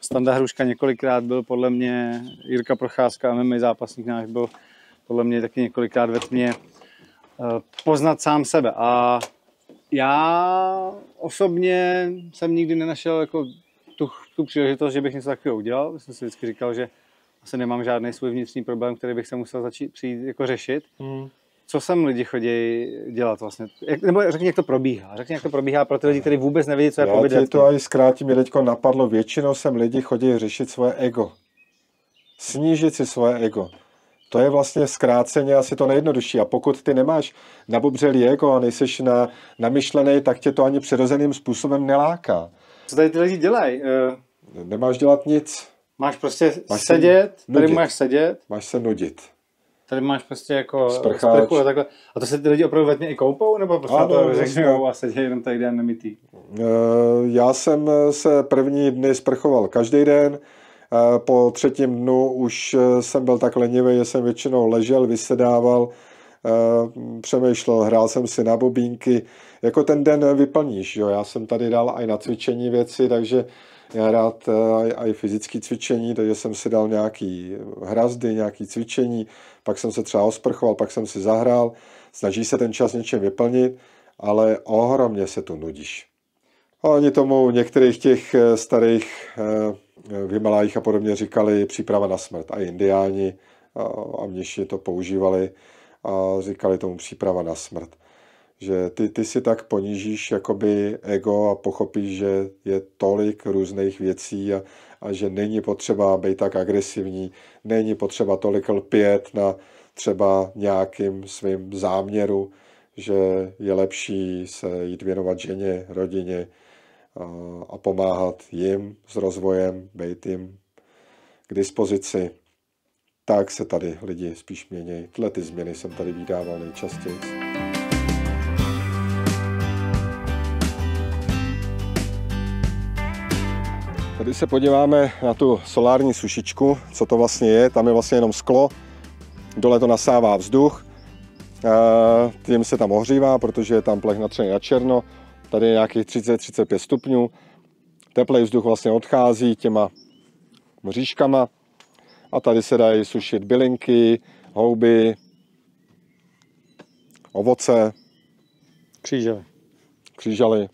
Standa Hruška několikrát byl podle mě, Jirka Procházka, MMA zápasník náš, byl podle mě taky několikrát ve tmě. Poznat sám sebe. A já osobně jsem nikdy nenašel jako tu příležitost, že bych něco takového udělal. Jsem si vždycky říkal, že asi nemám žádný svůj vnitřní problém, který bych se musel přijít jako řešit. Co sem lidi chodí dělat vlastně? Nebo řekni, jak to probíhá. Řekni, jak to probíhá pro ty lidi, kteří vůbec nevědí, co je pobyt. Já ti to i zkrátím, mě teďko napadlo. Většinou sem lidi chodí řešit svoje ego. Snížit si svoje ego. To je vlastně zkráceně asi to nejjednodušší. A pokud ty nemáš nabubřelý ego a nejseš namyšlený, tak tě to ani přirozeným způsobem neláká. Co tady ty lidi dělají? Nemáš dělat nic. Máš prostě sedět, tady máš sedět. Máš se nudit. Tady máš prostě jako sprchu a takhle. A to se ty lidi opravdu ve tmě i koupou? Nebo prostě to řeknou a sedí jenom tady den nemitý? Já jsem se první dny sprchoval každý den. Po třetím dnu už jsem byl tak lenivý, že jsem většinou ležel, vysedával, přemýšlel, hrál jsem si na bobínky. Jako ten den vyplníš. Jo? Já jsem tady dal i na cvičení věci, takže já rád i fyzické cvičení, takže jsem si dal nějaký hrazdy, nějaký cvičení, pak jsem se třeba osprchoval, pak jsem si zahrál. Snaží se ten čas něčím vyplnit, ale ohromně se tu nudíš. A oni tomu některých těch starých v Himalájích a podobně říkali příprava na smrt. A indiáni a mniši to používali a říkali tomu příprava na smrt. Že ty si tak ponížíš jakoby ego a pochopíš, že je tolik různých věcí a že není potřeba být tak agresivní, není potřeba tolik lpět na třeba nějakým svým záměru, že je lepší se jít věnovat ženě, rodině a pomáhat jim s rozvojem, být jim k dispozici. Tak se tady lidi spíš mění. Tyhle ty změny jsem tady vydával nejčastěji. Tady se podíváme na tu solární sušičku, co to vlastně je. Tam je vlastně jenom sklo, dole to nasává vzduch, tím se tam ohřívá, protože je tam plech natřený na černo. Tady je nějakých 30-35 stupňů. Teplý vzduch vlastně odchází těma mřížkama a tady se dají sušit bylinky, houby, ovoce, křížaly.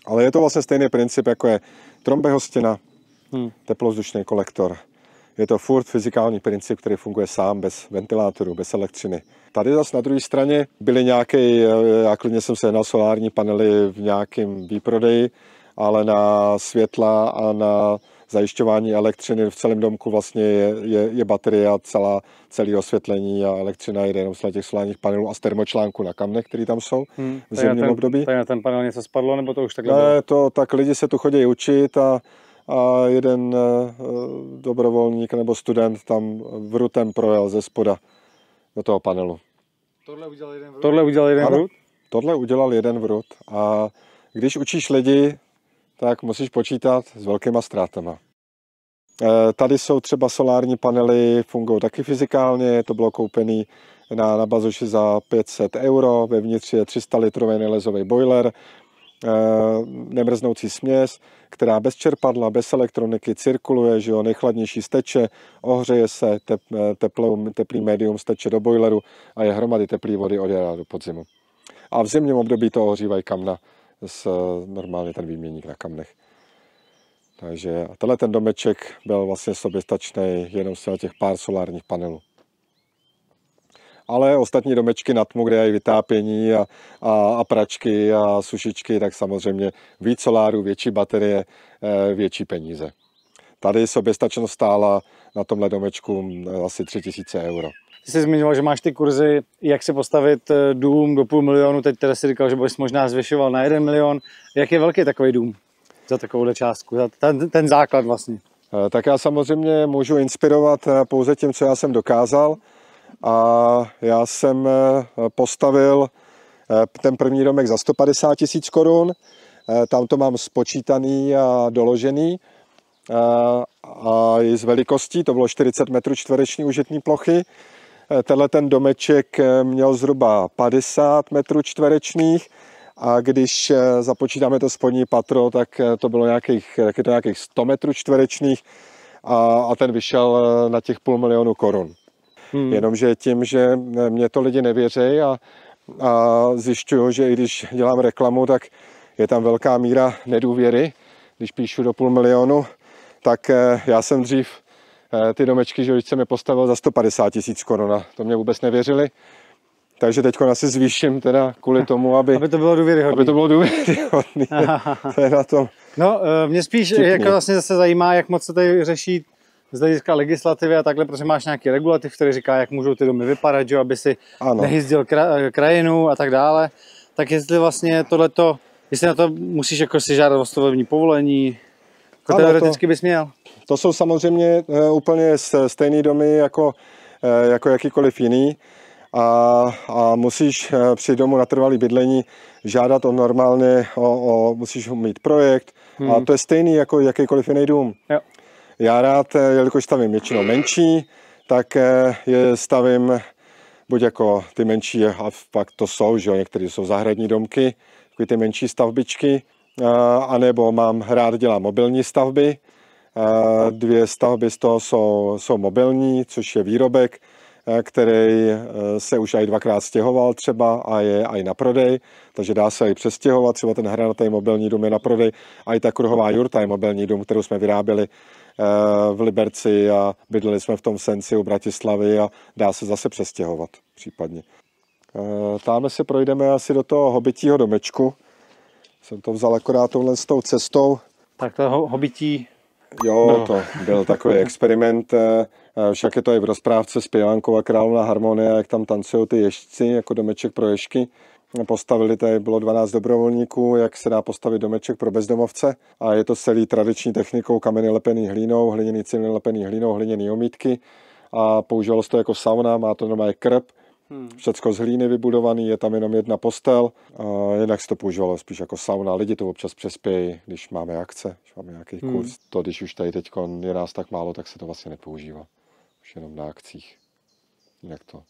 Ale je to vlastně stejný princip, jako je trombehostina, teplovzdušný kolektor. Je to furt fyzikální princip, který funguje sám, bez ventilátoru, bez elektřiny. Tady zase na druhé straně byly nějaké, já klidně jsem se jednal solární panely v nějakém výprodeji, ale na světla a na zajišťování elektřiny v celém domku vlastně je baterie a celé osvětlení a elektřina jde jenom z těch solárních panelů a z termočlánku na kamnech, které tam jsou v zimním období. Tady na ten panel něco spadlo, nebo to už takhle bylo? To tak lidi se tu chodí učit a jeden dobrovolník nebo student tam vrutem projel ze spoda do toho panelu. Tohle udělal jeden vrut? Tohle udělal jeden vrut a když učíš lidi, tak musíš počítat s velkýma ztrátama. Tady jsou třeba solární panely, fungují taky fyzikálně, to bylo koupené na bazoši za 500 €, vevnitř je 300 litrový nelezový boiler, nemrznoucí směs, která bez čerpadla, bez elektroniky cirkuluje, že jo, nejchladnější steče, ohřeje se, teplý médium steče do boileru a je hromady teplé vody od jara do podzimu. A v zimním období to ohřívají kamna normálně ten výměník na kamnech. Takže tenhle ten domeček byl vlastně soběstačný jenom z těch pár solárních panelů. Ale ostatní domečky na tmu, kde je vytápění a pračky a sušičky, tak samozřejmě víc soláru, větší baterie, větší peníze. Tady soběstačnost stála na tomhle domečku asi 3000 euro. Ty jsi zmiňoval, že máš ty kurzy, jak si postavit dům do 500 000, teď teda si říkal, že bys možná zvyšoval na 1 milion. Jak je velký takový dům za takovouhle částku, za ten základ vlastně? Tak já samozřejmě můžu inspirovat pouze tím, co já jsem dokázal. A já jsem postavil ten první domek za 150 000 korun. Tam to mám spočítaný a doložený. A i z velikostí, to bylo 40 metrů čtvereční užitní plochy. Tenhle ten domeček měl zhruba 50 metrů čtverečních a když započítáme to spodní patro, tak to bylo nějakých 100 metrů čtverečních a ten vyšel na těch 500 000 korun. Jenomže tím, že mě to lidi nevěří a zjišťuju, že i když dělám reklamu, tak je tam velká míra nedůvěry, když píšu do 500 000, tak já jsem dřív ty domečky, že jsem je postavil za 150 000 korun a to mě vůbec nevěřili. Takže teď asi zvýším teda kvůli tomu, aby to bylo důvěryhodné. Aby to bylo důvěryhodné. To je na tom. No, mě spíš jako vlastně zase zajímá, jak moc se tady řeší z hlediska legislativy a takhle, protože máš nějaký regulativ, který říká, jak můžou ty domy vypadat, že, aby si nehyzdil krajinu a tak dále. Tak jestli vlastně tohleto, jestli na to musíš jako si žádat o stavební povolení, jako teoreticky bys měl. To jsou samozřejmě úplně stejné domy jako jakýkoliv jiný a musíš při domu na trvalé bydlení žádat o normálně, musíš mít projekt a to je stejný jako jakýkoliv jiný dům. Jo. Já rád, jelikož stavím většinou menší, tak je stavím buď jako ty menší, a pak to jsou, že jo, některé jsou zahradní domky, takový ty menší stavbičky, anebo rád dělám mobilní stavby. 2 stavby z toho jsou mobilní, což je výrobek, který se už i 2krát stěhoval třeba a je i na prodej, takže dá se i přestěhovat, třeba ten hranatý mobilní dům je na prodej, a i ta kruhová jurta je mobilní dům, kterou jsme vyráběli v Liberci a bydleli jsme v tom Senci u Bratislavy a dá se zase přestěhovat případně. Tamhle se projdeme asi do toho hobbytího domečku. Jsem to vzal akorát touhle s tou cestou. Tak to hobbytí. Jo, to byl takový experiment, však je to i v rozprávce Zpěvánkou a Královna harmonie, jak tam tancují ty ježci, jako domeček pro ježky. Postavili tady, bylo 12 dobrovolníků, jak se dá postavit domeček pro bezdomovce a je to celý tradiční technikou, kameny lepený hlínou, hliněný cihly lepený hlínou, hliněný omítky a používalo se to jako sauna, má to normálně krb, všecko z hlíny vybudovaný, je tam jenom jedna postel a jinak se to používalo spíš jako sauna, lidi to občas přespějí, když máme akce, když máme nějaký kurz, to když už tady teď je nás tak málo, tak se to vlastně nepoužívá, už jenom na akcích, jinak to.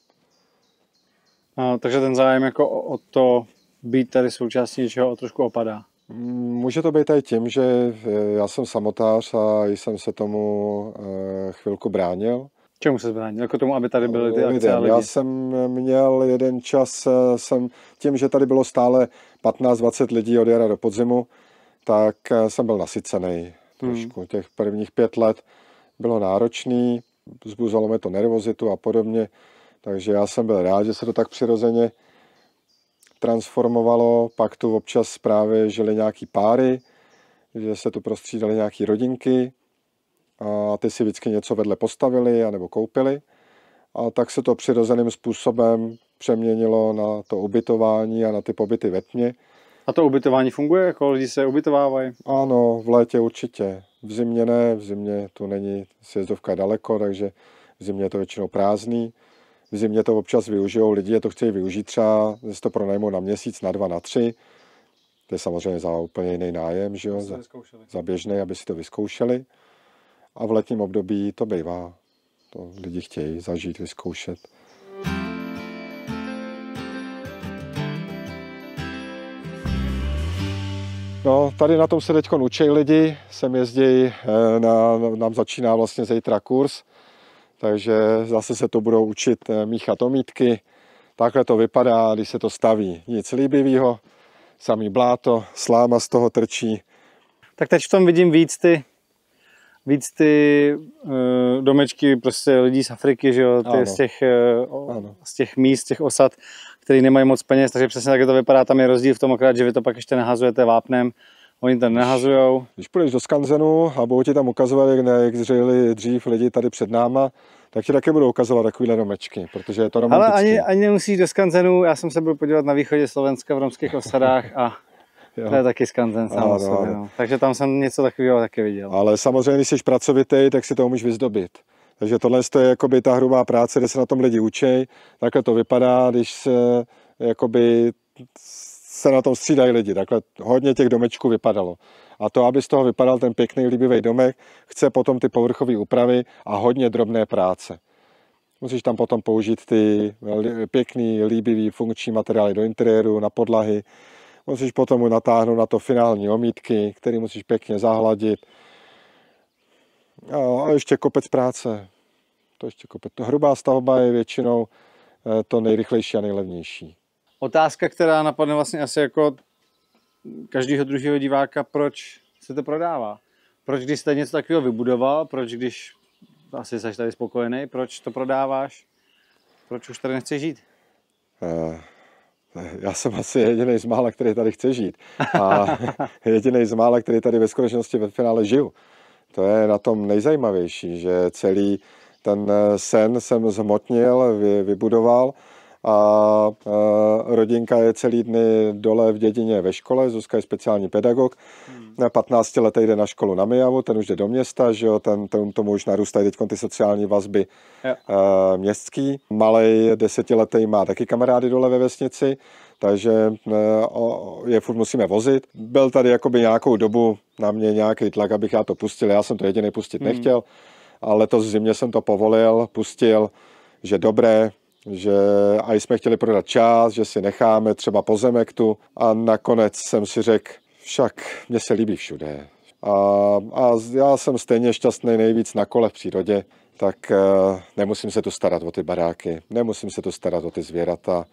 Takže ten zájem jako o to být tady součástí něčeho trošku opadá. Může to být i tím, že já jsem samotář a jsem se tomu chvilku bránil. Čemu se bránil? Jako tomu, aby tady byly ty akce a lidi? Já jsem měl jeden čas, tím, že tady bylo stále 15-20 lidí od jara do podzimu, tak jsem byl nasycený trošku. Těch prvních 5 let bylo náročný, vzbuzalo mi to nervozitu a podobně. Takže já jsem byl rád, že se to tak přirozeně transformovalo. Pak tu občas právě žili nějaký páry, že se tu prostřídali nějaký rodinky a ty si vždycky něco vedle postavili anebo koupili. A tak se to přirozeným způsobem přeměnilo na to ubytování a na ty pobyty ve tmě. A to ubytování funguje? Jako lidi se ubytovávají? Ano, v létě určitě. V zimě ne, v zimě tu není sjezdovka daleko, takže v zimě je to většinou prázdný. V zimě to občas využijou, lidi to chtějí využít třeba, že to pronajmou na měsíc, na 2, na 3. To je samozřejmě za úplně jiný nájem, že jo? Za běžný, aby si to vyzkoušeli. A v letním období to bývá. To lidi chtějí zažít, vyzkoušet. No, tady na tom se teď učí lidi, sem jezdí, nám začíná vlastně zítra kurz, takže zase se to budou učit míchat omítky. Takhle to vypadá, když se to staví. Nic líbivého, samý bláto, sláma z toho trčí. Tak teď v tom vidím víc ty domečky prostě lidí z Afriky, že jo, ty z těch míst, z těch osad, který nemají moc peněz, takže přesně tak to vypadá, tam je rozdíl v tom akorát, že vy to pak ještě nahazujete vápnem, oni to nehazujou. Když půjdeš do skanzenu a budou ti tam ukazovat, jak žili dřív lidi tady před náma, tak ti taky budou ukazovat takovýhle domečky, protože je to romantické. Ale ani nemusíš do skanzenu, já jsem se byl podívat na východě Slovenska v romských osadách a to je taky skanzen sám o sobě, no. Takže tam jsem něco takového taky viděl. Ale samozřejmě, když jsi pracovitý, tak si to umíš vyzdobit. Takže tohle je jakoby ta hrubá práce, kde se na tom lidi učí. Takhle to vypadá, když se na tom střídají lidi. Takhle hodně těch domečků vypadalo. A to, aby z toho vypadal ten pěkný, líbivý domek, chce potom ty povrchové úpravy a hodně drobné práce. Musíš tam potom použít ty pěkný, líbivý, funkční materiály do interiéru, na podlahy. Musíš potom natáhnout na to finální omítky, které musíš pěkně zahladit. A ještě kopec práce. Hrubá stavba je většinou to nejrychlejší a nejlevnější. Otázka, která napadne vlastně asi jako každého druhého diváka, proč se to prodává? Proč, když jste něco takového vybudoval, proč, když asi jsi tady spokojený, proč to prodáváš? Proč už tady nechceš žít? Já jsem asi jediný z mála, který tady chce žít. A jediný z mála, který tady ve skutečnosti ve finále žiju. To je na tom nejzajímavější, že celý ten sen jsem zhmotnil, vybudoval a rodinka je celý dny dole v dědině ve škole, Zuzka je speciální pedagog, 15 letý jde na školu na Mijavu, ten už jde do města, že jo, tomu už narůstají teď ty sociální vazby městský. Malej 10letý má taky kamarády dole ve vesnici, takže je furt musíme vozit. Byl tady jakoby nějakou dobu na mě nějaký tlak, abych já to pustil, já jsem to jediný pustit nechtěl, ale letos v zimě jsem to povolil, pustil, že dobré, že a jsme chtěli prodat část, že si necháme třeba pozemek tu a nakonec jsem si řekl, však mně se líbí všude. A já jsem stejně šťastný nejvíc na kole v přírodě, tak nemusím se tu starat o ty baráky, nemusím se tu starat o ty zvěrata.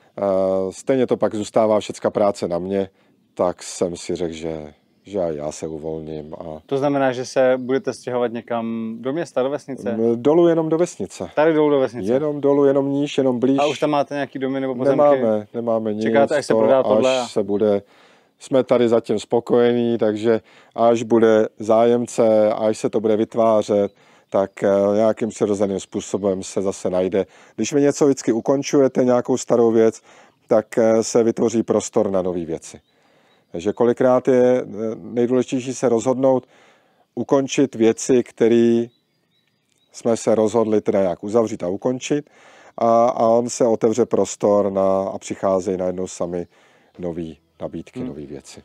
Stejně to pak zůstává všecka práce na mě, tak jsem si řekl, že já se uvolním. To znamená, že se budete stěhovat někam do města, do vesnice? Dolů jenom do vesnice. Tady dolů do vesnice? Jenom dolů, jenom níž, jenom blíž. A už tam máte nějaký domy nebo pozemky? Nemáme nic. Čekáte, až se prodá tohle? Až se bude. Jsme tady zatím spokojení, takže až bude zájemce, až se to bude vytvářet, tak nějakým přirozeným způsobem se zase najde. Když vy něco vždycky ukončujete, nějakou starou věc, tak se vytvoří prostor na nové věci. Takže kolikrát je nejdůležitější se rozhodnout, ukončit věci, které jsme se rozhodli teda nějak uzavřít a ukončit a on se otevře prostor a přicházejí najednou sami nové nabídky, nové věci.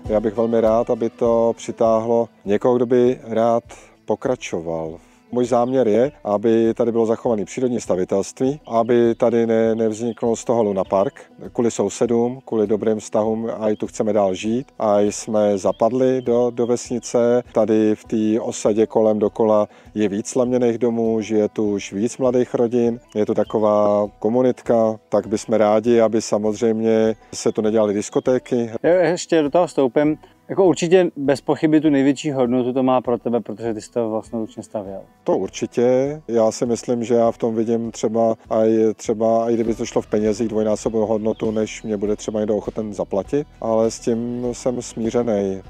Já bych velmi rád, aby to přitáhlo někoho, kdo by rád pokračoval. Můj záměr je, aby tady bylo zachované přírodní stavitelství, aby tady nevzniklo z toho lunapark, kvůli sousedům, kvůli dobrým vztahům a i tu chceme dál žít. A jsme zapadli do vesnice, tady v té osadě kolem dokola je víc slaměných domů, žije tu už víc mladých rodin, je to taková komunitka, tak bychom rádi, aby samozřejmě se tu nedělaly diskotéky. Ještě do toho vstoupím. Jako určitě bez pochyby tu největší hodnotu to má pro tebe, protože ty jsi to vlastnoručně stavěl. To určitě. Já si myslím, že já v tom vidím třeba i kdyby to šlo v penězích dvojnásobnou hodnotu, než mě bude třeba někdo ochoten zaplatit, ale s tím jsem smířený.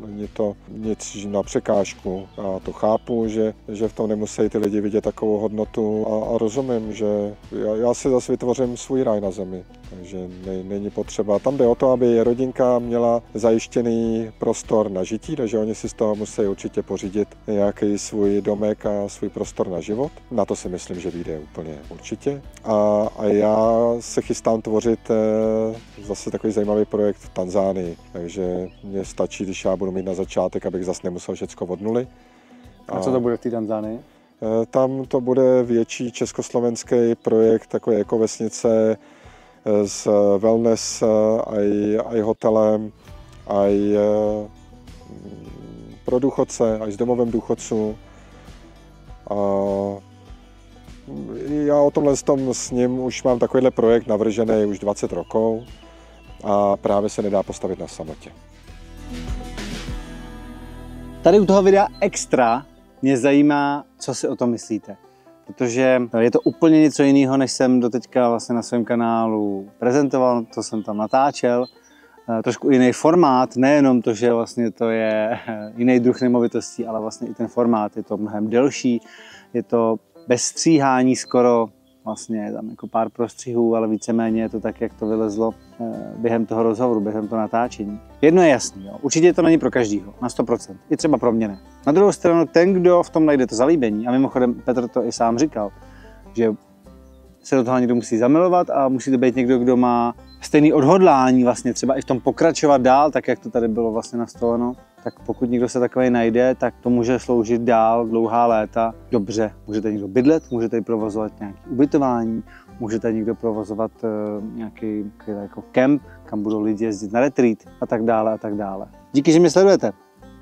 Není to nic na překážku. Já to chápu, že v tom nemusí ty lidi vidět takovou hodnotu a rozumím, že já si zase vytvořím svůj ráj na zemi. Takže není potřeba. Tam jde o to, aby rodinka měla zajištěný prostor na žití, takže oni si z toho musí určitě pořídit nějaký svůj domek a svůj prostor na život. Na to si myslím, že vyjde úplně určitě. A já se chystám tvořit zase takový zajímavý projekt v Tanzánii. Takže mně stačí, když já budu mít na začátek, abych zase nemusel všecko od nuly. A co to bude v té Tanzánii? Tam to bude větší československý projekt, takové ekovesnice, s wellness, aj hotelem, aj pro důchodce, aj s domovem důchodců. Já o tomhle s ním už mám takovýhle projekt navržený už 20 rokov a právě se nedá postavit na samotě. Tady u toho videa extra mě zajímá, co si o tom myslíte. Protože je to úplně něco jiného, než jsem doteďka vlastně na svém kanálu prezentoval, to jsem tam natáčel. Trošku jiný formát, nejenom to, že vlastně to je jiný druh nemovitostí, ale vlastně i ten formát je to mnohem delší, je to bez stříhání skoro, vlastně je tam jako pár prostřihů, ale víceméně je to tak, jak to vylezlo během toho rozhovoru, během toho natáčení. Jedno je jasný, jo. Určitě to není pro každýho, na 100%, i třeba pro mě ne. Na druhou stranu, ten, kdo v tom najde to zalíbení, a mimochodem Petr to i sám říkal, že se do toho někdo musí zamilovat a musí to být někdo, kdo má stejný odhodlání vlastně třeba i v tom pokračovat dál, tak jak to tady bylo vlastně nastoleno. Tak pokud někdo se takový najde, tak to může sloužit dál dlouhá léta. Dobře, můžete někdo bydlet, můžete provozovat nějaké ubytování, můžete někdo provozovat nějaký jako kemp, kam budou lidi jezdit na retreat a tak dále a tak dále. Díky, že mě sledujete.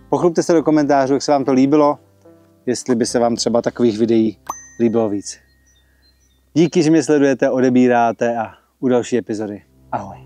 Pochlupte se do komentářů, jak se vám to líbilo, jestli by se vám třeba takových videí líbilo víc. Díky, že mě sledujete, odebíráte a u další epizody. Ahoj.